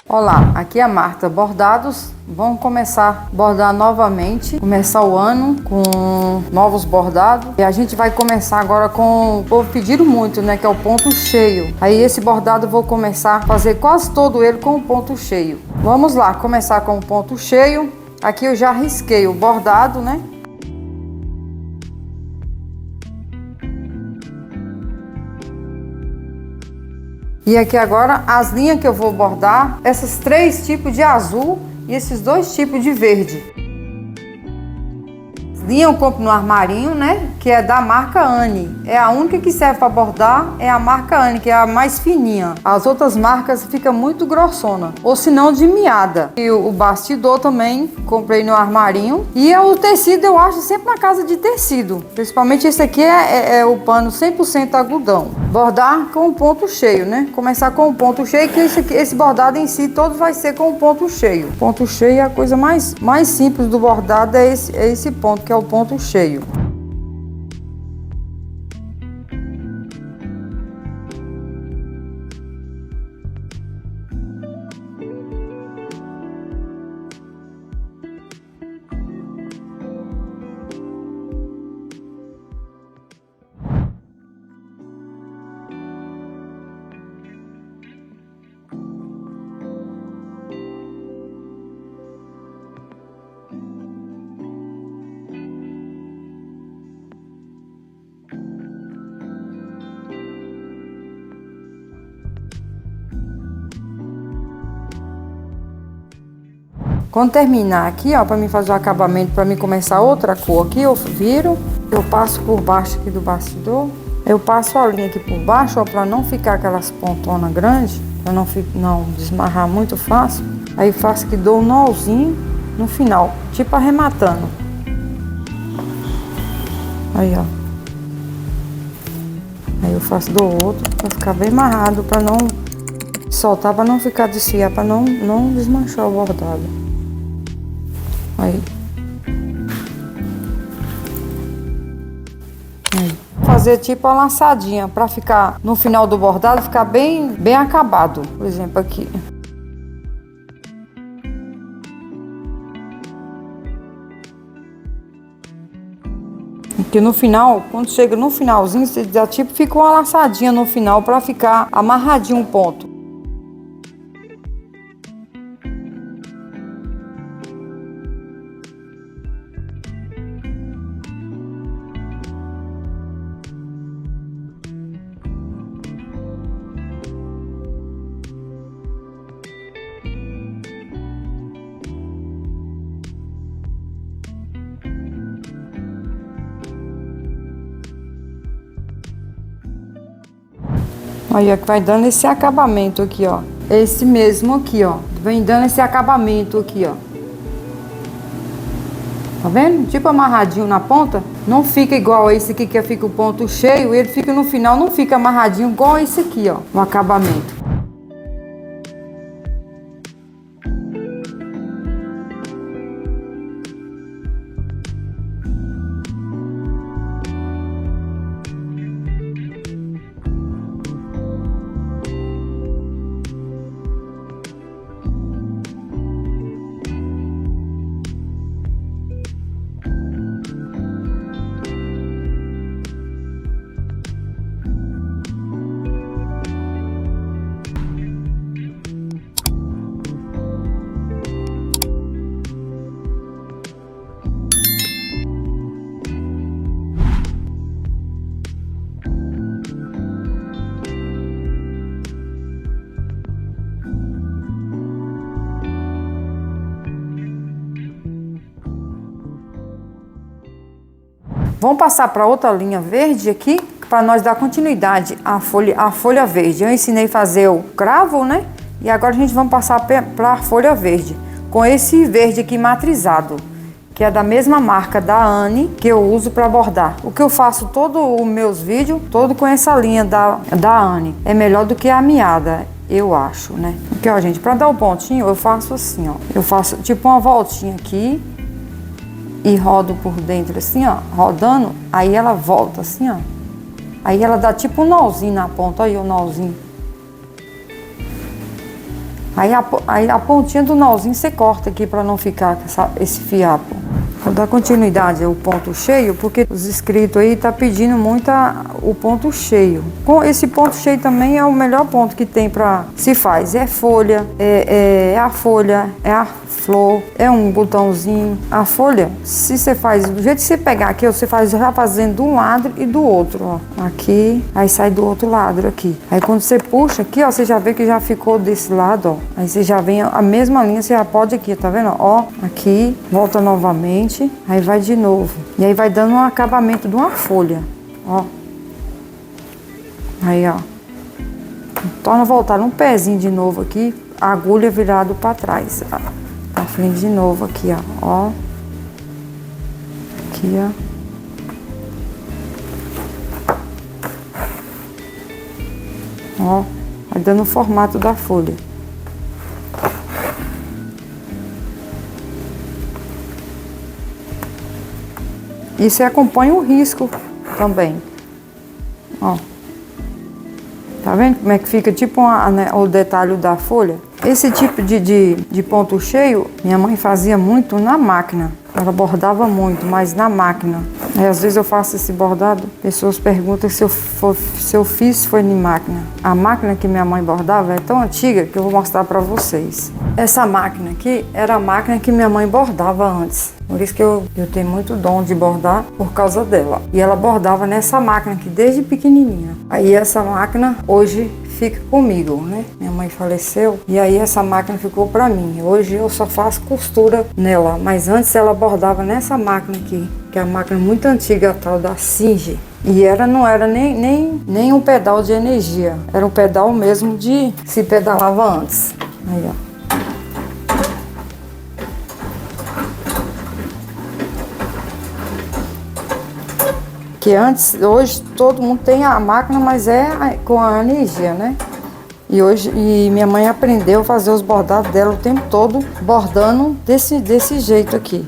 Olá, aqui é a Marta Bordados. Vamos começar a bordar novamente, começar o ano com novos bordados. E a gente vai começar agora com, o povo pediram muito, né, que é o ponto cheio. Aí esse bordado eu vou começar a fazer quase todo ele com o ponto cheio. Vamos lá, começar com o ponto cheio. Aqui eu já risquei o bordado, né? E aqui agora as linhas que eu vou bordar, esses 3 tipos de azul e esses 2 tipos de verde. Linha eu compro no armarinho, né? Que é da marca Anne. É a única que serve para bordar, é a marca Anne, que é a mais fininha. As outras marcas ficam muito grossona, ou se não de miada. E o bastidor também comprei no armarinho. E o tecido eu acho sempre na casa de tecido. Principalmente esse aqui é o pano 100% algodão. Bordar com o ponto cheio, né? Começar com o ponto cheio, que esse bordado em si todo vai ser com o ponto cheio. Ponto cheio é a coisa mais simples do bordado, é esse ponto, que é o ponto cheio. Quando terminar aqui, ó, para mim fazer o acabamento, para mim começar outra cor aqui, eu viro, eu passo por baixo aqui do bastidor, eu passo a linha aqui por baixo, ó, para não ficar aquelas pontonas grandes, para não desmarrar muito fácil. Aí faço que dou um nozinho no final, tipo arrematando. Aí, ó. Aí eu faço do outro para ficar bem amarrado, para não soltar, para não ficar desfiar, para não desmanchar o bordado. Aí. Fazer tipo uma laçadinha para ficar no final do bordado ficar bem acabado. Por exemplo, aqui. Porque no final, quando chega no finalzinho, você já tipo fica uma laçadinha no final para ficar amarradinho um ponto. Olha que vai dando esse acabamento aqui, ó. Esse mesmo aqui, ó. Vem dando esse acabamento aqui, ó. Tá vendo? Tipo amarradinho na ponta. Não fica igual a esse aqui que fica o ponto cheio. Ele fica no final, não fica amarradinho igual esse aqui, ó. O acabamento. Vamos passar para outra linha verde aqui, para nós dar continuidade à folha verde. Eu ensinei a fazer o cravo, né? E agora a gente vai passar para a folha verde, com esse verde aqui matrizado, que é da mesma marca da Anne, que eu uso para bordar. O que eu faço todos os meus vídeos, todo com essa linha da Anne. É melhor do que a miada, eu acho, né? Aqui, ó, gente, para dar o pontinho, eu faço assim, ó. Eu faço tipo uma voltinha aqui. E rodo por dentro assim, ó, rodando, aí ela volta assim, ó. Aí ela dá tipo um nozinho na ponta, aí o nozinho. Aí a pontinha do nozinho você corta aqui para não ficar com esse fiapo. Vou dar continuidade ao ponto cheio, porque os inscritos aí tá pedindo muito o ponto cheio. Com esse ponto cheio também é o melhor ponto que tem para se faz. É folha, é a folha, é a flor, é um botãozinho. A folha, se você faz do jeito que você pegar aqui, você faz já fazendo de um lado e do outro, ó. Aqui, aí sai do outro lado aqui. Aí quando você puxa aqui, ó, você já vê que já ficou desse lado, ó. Aí você já vem a mesma linha, você já pode aqui, tá vendo? Ó, aqui, volta novamente. Aí vai de novo. E aí vai dando um acabamento de uma folha. Ó. Aí, ó. Torna a voltar um pezinho de novo aqui. A agulha virado para trás. Pra frente de novo aqui, ó. Ó. Aqui, ó. Ó. Vai dando o formato da folha. E você acompanha o risco também. Ó. Tá vendo como é que fica tipo o detalhe da folha? Esse tipo de ponto cheio, minha mãe fazia muito na máquina. Ela bordava muito, mas na máquina. Aí, às vezes eu faço esse bordado, pessoas perguntam se eu fiz foi em máquina. A máquina que minha mãe bordava é tão antiga que eu vou mostrar pra vocês. Essa máquina aqui era a máquina que minha mãe bordava antes. Por isso que eu tenho muito dom de bordar por causa dela. E ela bordava nessa máquina aqui desde pequenininha. Aí essa máquina hoje fica comigo, né? Minha mãe faleceu e aí essa máquina ficou pra mim. Hoje eu só faço costura nela, mas antes ela bordava nessa máquina aqui, que é a máquina muito antiga, a tal da Singer. E não era nem um pedal de energia, era um pedal mesmo de se pedalava antes. Aí, ó. Que antes, hoje todo mundo tem a máquina, mas é com a energia, né? E minha mãe aprendeu a fazer os bordados dela o tempo todo, bordando desse jeito aqui.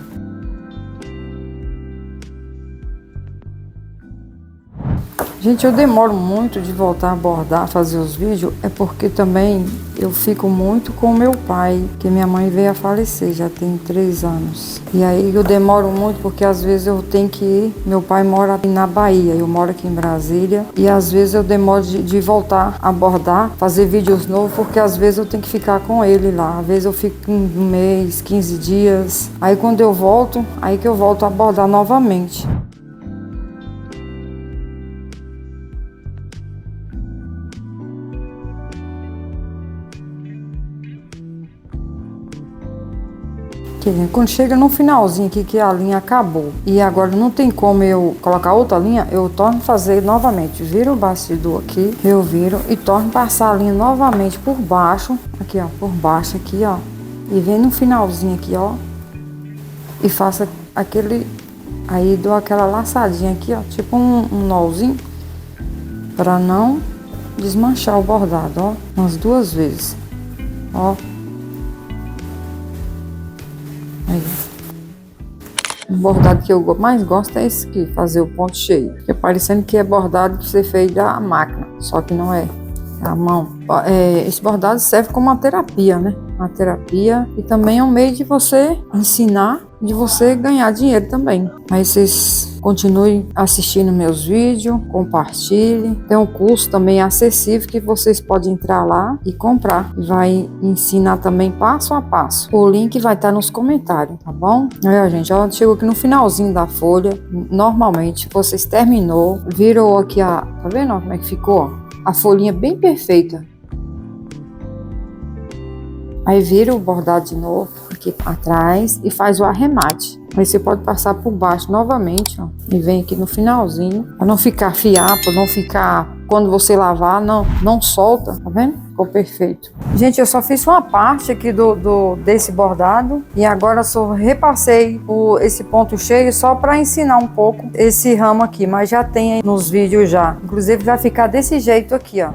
Gente, eu demoro muito de voltar a bordar, a fazer os vídeos, é porque também eu fico muito com meu pai, que minha mãe veio a falecer, já tem 3 anos. E aí eu demoro muito porque às vezes eu tenho que ir, meu pai mora na Bahia, eu moro aqui em Brasília, e às vezes eu demoro de voltar a bordar, fazer vídeos novos, porque às vezes eu tenho que ficar com ele lá. Às vezes eu fico 1 mês, 15 dias, aí quando eu volto, aí que eu volto a bordar novamente. Quando chega no finalzinho aqui que a linha acabou e agora não tem como eu colocar outra linha, eu torno a fazer novamente. Viro o bastidor aqui, eu viro e torno a passar a linha novamente por baixo, aqui ó, por baixo aqui ó, e vem no finalzinho aqui ó, e faço aquele, aí dou aquela laçadinha aqui ó, tipo um nozinho, para não desmanchar o bordado, ó, umas 2 vezes, ó. Aí. O bordado que eu mais gosto é esse aqui, fazer o ponto cheio. Fica parecendo que é bordado que você fez da máquina, só que não é, é a mão. Esse bordado serve como uma terapia, né? Uma terapia e também é um meio de você ensinar, de você ganhar dinheiro também. Aí vocês continuem assistindo meus vídeos, compartilhem. Tem um curso também acessível que vocês podem entrar lá e comprar. Vai ensinar também passo a passo. O link vai estar nos comentários, tá bom? Aí, gente, ó, chegou aqui no finalzinho da folha. Normalmente, vocês terminou, virou aqui tá vendo como é que ficou? A folhinha bem perfeita. Aí vira o bordado de novo aqui atrás e faz o arremate. Aí você pode passar por baixo novamente, ó, e vem aqui no finalzinho, para não ficar fiapo, não ficar, quando você lavar, não solta, tá vendo? Ficou perfeito. Gente, eu só fiz uma parte aqui desse bordado e agora só repassei esse ponto cheio só para ensinar um pouco esse ramo aqui, mas já tem aí nos vídeos já. Inclusive vai ficar desse jeito aqui, ó.